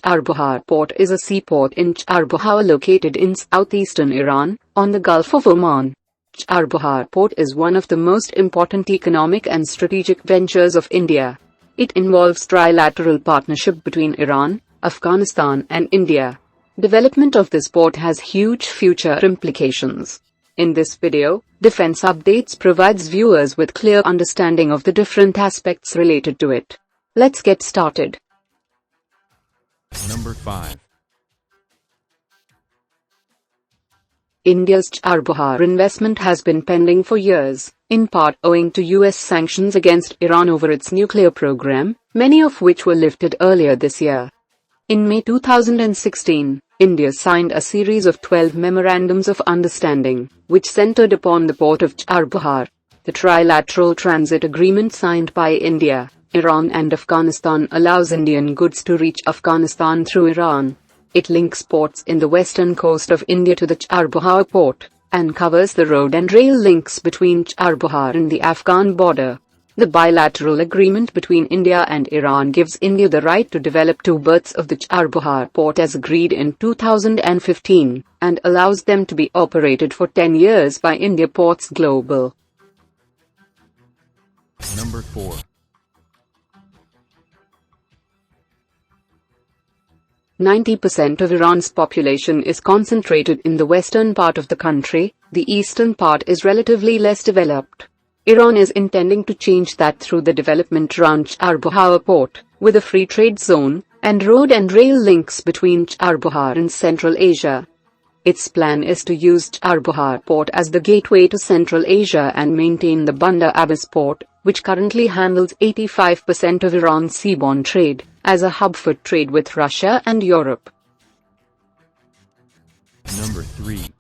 Chabahar Port is a seaport in Chabahar located in southeastern Iran, on the Gulf of Oman. Chabahar Port is one of the most important economic and strategic ventures of India. It involves trilateral partnership between Iran, Afghanistan and India. Development of this port has huge future implications. In this video, Defense Updates provides viewers with clear understanding of the different aspects related to it. Let's get started. Number 5. India's Chabahar investment has been pending for years, in part owing to US sanctions against Iran over its nuclear program, many of which were lifted earlier this year. In May 2016, India signed a series of 12 memorandums of understanding, which centered upon the port of Chabahar. The trilateral transit agreement signed by India, Iran and Afghanistan allows Indian goods to reach Afghanistan through Iran. It links ports in the western coast of India to the Chabahar port, and covers the road and rail links between Chabahar and the Afghan border. The bilateral agreement between India and Iran gives India the right to develop two berths of the Chabahar port as agreed in 2015, and allows them to be operated for 10 years by India Ports Global. Number 4. %90 of Iran's population is concentrated in the western part of the country. The eastern part is relatively less developed. Iran is intending to change that through the development around Chabahar port, with a free trade zone, and road and rail links between Chabahar and Central Asia. Its plan is to use Chabahar port as the gateway to Central Asia and maintain the Bandar Abbas port, which currently handles 85% of Iran's seaborne trade, as a hub for trade with Russia and Europe. Number 3.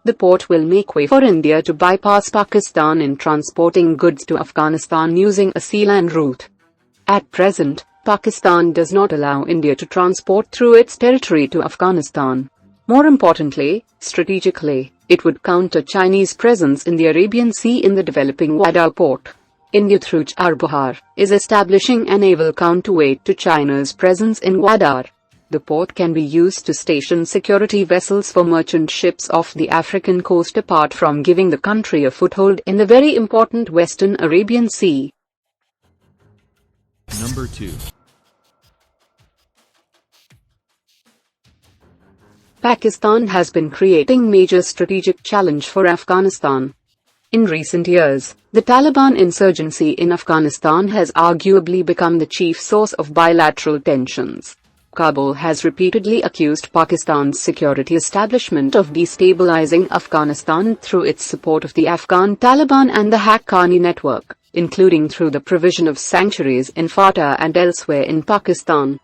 The port will make way for India to bypass Pakistan in transporting goods to Afghanistan using a sea-land route. At present, Pakistan does not allow India to transport through its territory to Afghanistan. More importantly, strategically, it would counter Chinese presence in the Arabian Sea in the developing Gwadar port. India through Chabahar is establishing a naval counterweight to China's presence in Gwadar. The port can be used to station security vessels for merchant ships off the African coast apart from giving the country a foothold in the very important Western Arabian Sea. Number 2. Pakistan has been creating major strategic challenge for Afghanistan. In recent years, the Taliban insurgency in Afghanistan has arguably become the chief source of bilateral tensions. Kabul has repeatedly accused Pakistan's security establishment of destabilizing Afghanistan through its support of the Afghan Taliban and the Haqqani network, including through the provision of sanctuaries in Fatah and elsewhere in Pakistan.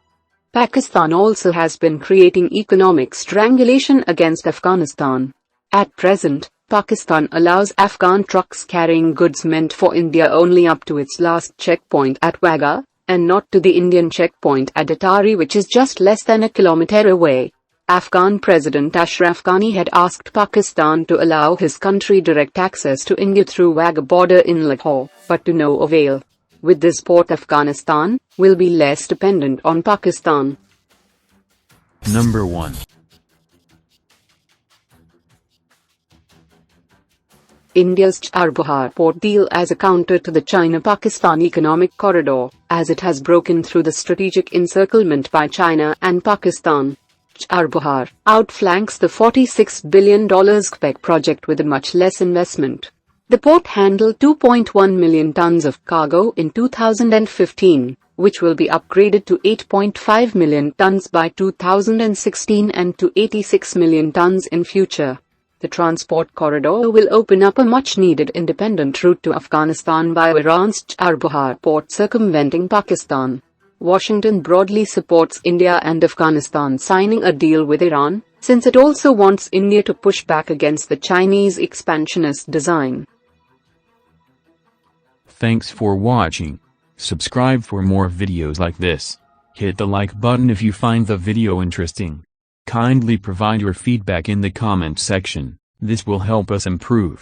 Pakistan also has been creating economic strangulation against Afghanistan. At present, Pakistan allows Afghan trucks carrying goods meant for India only up to its last checkpoint at Wagah, and not to the Indian checkpoint at Atari, which is just less than a kilometer away. Afghan President Ashraf Ghani had asked Pakistan to allow his country direct access to India through Wagah border in Lahore, but to no avail. With this port, Afghanistan will be less dependent on Pakistan. Number 1. India's Chabahar port deal as a counter to the China-Pakistan economic corridor, as it has broken through the strategic encirclement by China and Pakistan. Chabahar outflanks the $46 billion Cpec project with a much less investment. The port handled 2.1 million tons of cargo in 2015, which will be upgraded to 8.5 million tons by 2016 and to 86 million tons in future. The transport corridor will open up a much-needed independent route to Afghanistan by Iran's Chabahar port circumventing Pakistan. Washington broadly supports India and Afghanistan signing a deal with Iran, since it also wants India to push back against the Chinese expansionist design. Thanks for watching. Subscribe for more videos like this. Hit the like button if you find the video interesting. Kindly provide your feedback in the comment section, this will help us improve.